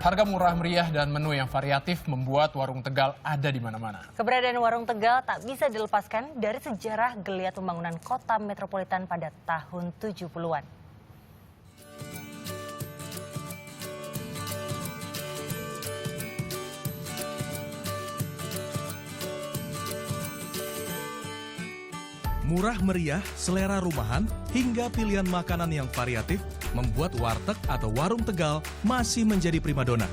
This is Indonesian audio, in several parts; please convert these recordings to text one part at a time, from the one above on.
Harga murah meriah dan menu yang variatif membuat warung Tegal ada di mana-mana. Keberadaan warung Tegal tak bisa dilepaskan dari sejarah geliat pembangunan kota metropolitan pada tahun 70-an. Murah meriah, selera rumahan, hingga pilihan makanan yang variatif membuat warteg atau warung Tegal masih menjadi primadona.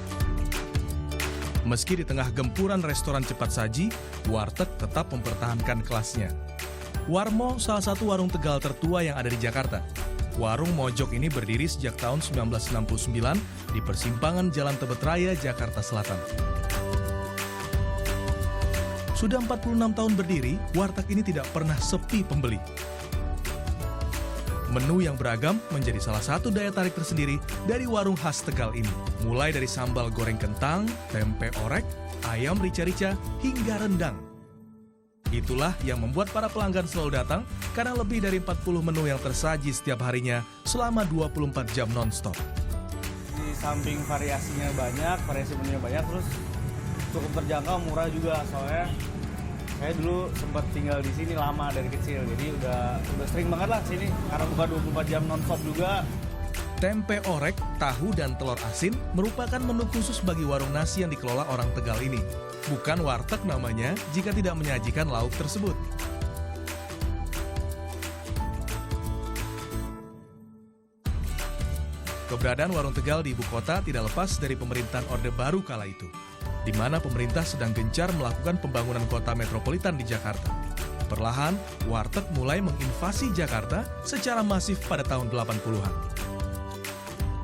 Meski di tengah gempuran restoran cepat saji, warteg tetap mempertahankan kelasnya. Warmo salah satu warung Tegal tertua yang ada di Jakarta. Warung Mojok ini berdiri sejak tahun 1969 di persimpangan Jalan Tebet Raya, Jakarta Selatan. Sudah 46 tahun berdiri, warteg ini tidak pernah sepi pembeli. Menu yang beragam menjadi salah satu daya tarik tersendiri dari warung khas Tegal ini. Mulai dari sambal goreng kentang, tempe orek, ayam rica-rica, hingga rendang. Itulah yang membuat para pelanggan selalu datang karena lebih dari 40 menu yang tersaji setiap harinya selama 24 jam non-stop. Di samping variasinya banyak, variasi menunya banyak, terus cukup terjangkau, murah juga. Soalnya saya dulu sempat tinggal di sini lama dari kecil, jadi udah sering banget lah sini karena buka 24 jam non-stop juga. Tempe orek, tahu, dan telur asin merupakan menu khusus bagi warung nasi yang dikelola orang Tegal ini. Bukan warteg namanya jika tidak menyajikan lauk tersebut. Keberadaan warung Tegal di ibu kota tidak lepas dari pemerintahan Orde Baru kala itu, di mana pemerintah sedang gencar melakukan pembangunan kota metropolitan di Jakarta. Perlahan, warteg mulai menginvasi Jakarta secara masif pada tahun 80-an.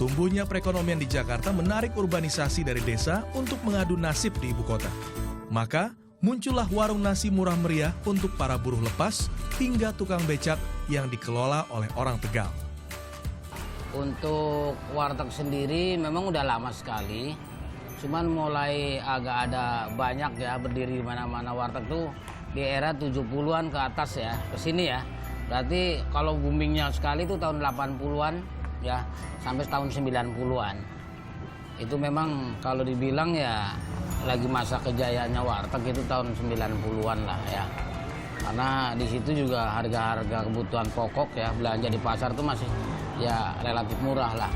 Tumbuhnya perekonomian di Jakarta menarik urbanisasi dari desa untuk mengadu nasib di ibu kota. Maka, muncullah warung nasi murah meriah untuk para buruh lepas hingga tukang becak yang dikelola oleh orang Tegal. Untuk warteg sendiri memang udah lama sekali. Cuman mulai agak ada banyak ya berdiri di mana-mana warteg tuh di era 70-an ke atas ya, ke sini ya. Berarti kalau boomingnya sekali itu tahun 80-an ya sampai tahun 90-an. Itu memang kalau dibilang ya lagi masa kejayaannya warteg itu tahun 90-an lah ya. Karena di situ juga harga-harga kebutuhan pokok ya, belanja di pasar tuh masih ya relatif murah lah.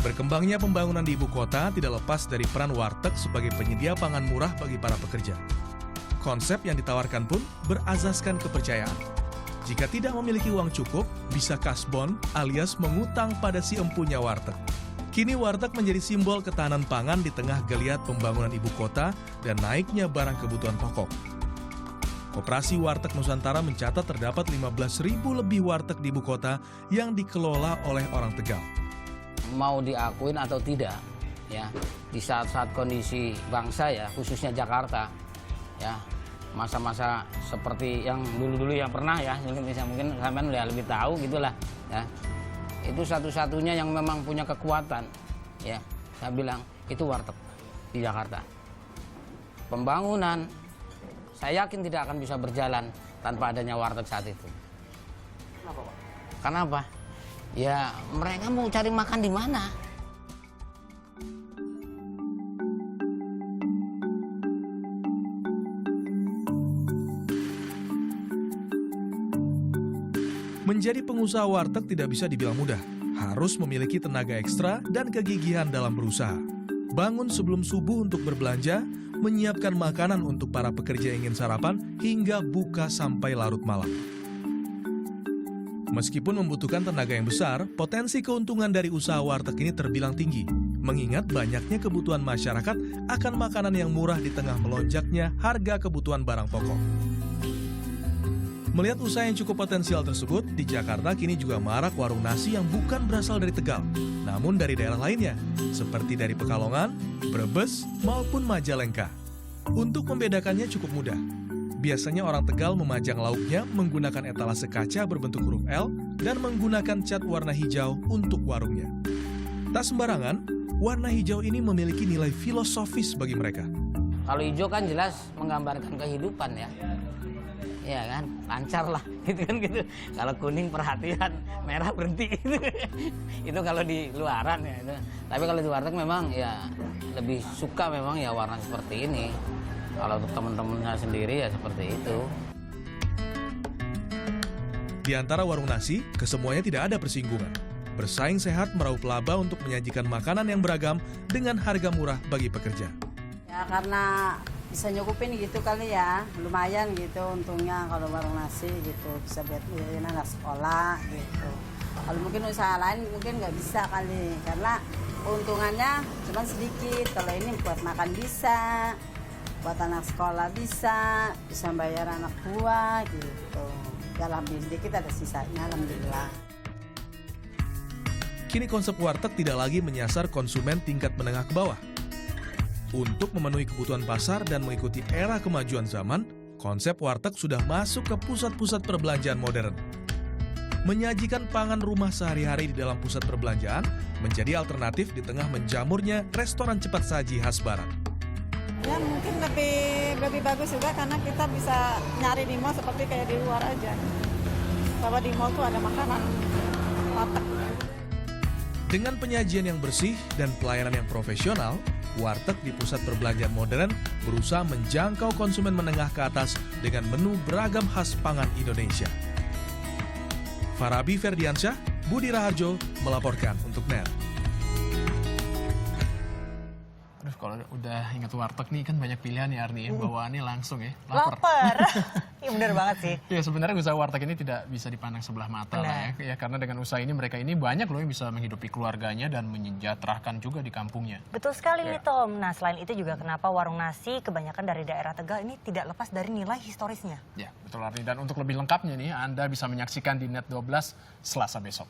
Berkembangnya pembangunan di ibu kota tidak lepas dari peran warteg sebagai penyedia pangan murah bagi para pekerja. Konsep yang ditawarkan pun berazaskan kepercayaan. Jika tidak memiliki uang cukup, bisa kasbon alias mengutang pada si empunya warteg. Kini warteg menjadi simbol ketahanan pangan di tengah geliat pembangunan ibu kota dan naiknya barang kebutuhan pokok. Koperasi Warteg Nusantara mencatat terdapat 15.000 lebih warteg di ibu kota yang dikelola oleh orang Tegal. Mau diakuin atau tidak ya, di saat-saat kondisi bangsa ya, khususnya Jakarta ya, masa-masa seperti yang dulu-dulu yang pernah ya, mungkin sampean udah lebih tahu gitulah ya, itu satu-satunya yang memang punya kekuatan ya, saya bilang itu warteg di Jakarta. Pembangunan saya yakin tidak akan bisa berjalan tanpa adanya warteg saat itu. Kenapa, Pak? Kenapa? Ya, mereka mau cari makan di mana? Menjadi pengusaha warteg tidak bisa dibilang mudah. Harus memiliki tenaga ekstra dan kegigihan dalam berusaha. Bangun sebelum subuh untuk berbelanja, menyiapkan makanan untuk para pekerja yang ingin sarapan, hingga buka sampai larut malam. Meskipun membutuhkan tenaga yang besar, potensi keuntungan dari usaha warteg ini terbilang tinggi, mengingat banyaknya kebutuhan masyarakat akan makanan yang murah di tengah melonjaknya harga kebutuhan barang pokok. Melihat usaha yang cukup potensial tersebut, di Jakarta kini juga marak warung nasi yang bukan berasal dari Tegal, namun dari daerah lainnya, seperti dari Pekalongan, Brebes, maupun Majalengka. Untuk membedakannya cukup mudah. Biasanya orang Tegal memajang lauknya menggunakan etalase kaca berbentuk huruf L dan menggunakan cat warna hijau untuk warungnya. Tak sembarangan, warna hijau ini memiliki nilai filosofis bagi mereka. Kalau hijau kan jelas menggambarkan kehidupan ya. ya kan, lancar lah, gitu kan gitu. Kalau kuning perhatian, merah berhenti, gitu. Itu kalau di luaran ya. Itu. Tapi kalau di warteg memang ya lebih suka memang ya warna seperti ini. Kalau untuk teman-temannya sendiri ya seperti itu. Di antara warung nasi, kesemuanya tidak ada persinggungan. Bersaing sehat meraup laba untuk menyajikan makanan yang beragam dengan harga murah bagi pekerja. Ya karena bisa nyukupin gitu kali ya, lumayan gitu untungnya kalau warung nasi gitu, bisa buat anak sekolah gitu. Kalau mungkin usaha lain mungkin nggak bisa kali, karena keuntungannya cuma sedikit. Kalau ini buat makan bisa, buat anak sekolah bisa bayar anak buah gitu. Ya alhamdulillah sedikit ada sisanya, alhamdulillah. Kini konsep warteg tidak lagi menyasar konsumen tingkat menengah ke bawah. Untuk memenuhi kebutuhan pasar dan mengikuti era kemajuan zaman, konsep warteg sudah masuk ke pusat-pusat perbelanjaan modern. Menyajikan pangan rumah sehari-hari di dalam pusat perbelanjaan menjadi alternatif di tengah menjamurnya restoran cepat saji khas barat. Ya mungkin lebih bagus juga karena kita bisa nyari di mall seperti kayak di luar aja. Bahwa di mall tuh ada makanan warteg. Dengan penyajian yang bersih dan pelayanan yang profesional, warteg di pusat perbelanjaan modern berusaha menjangkau konsumen menengah ke atas dengan menu beragam khas pangan Indonesia. Farabi Ferdiansyah, Budi Raharjo melaporkan untuk NET. Aduh, kalau udah ingat warteg nih kan banyak pilihan ya Arni, ya. Bawaannya langsung ya. Lapar. Iya bener banget sih. Ya sebenarnya usaha warteg ini tidak bisa dipandang sebelah mata lah ya. Ya karena dengan usaha ini mereka ini banyak loh yang bisa menghidupi keluarganya dan menyejahterakan juga di kampungnya. Betul sekali nih Tom. Nah selain itu juga kenapa warung nasi kebanyakan dari daerah Tegal ini tidak lepas dari nilai historisnya. Ya betul Arni, dan untuk lebih lengkapnya nih Anda bisa menyaksikan di Net 12 Selasa besok.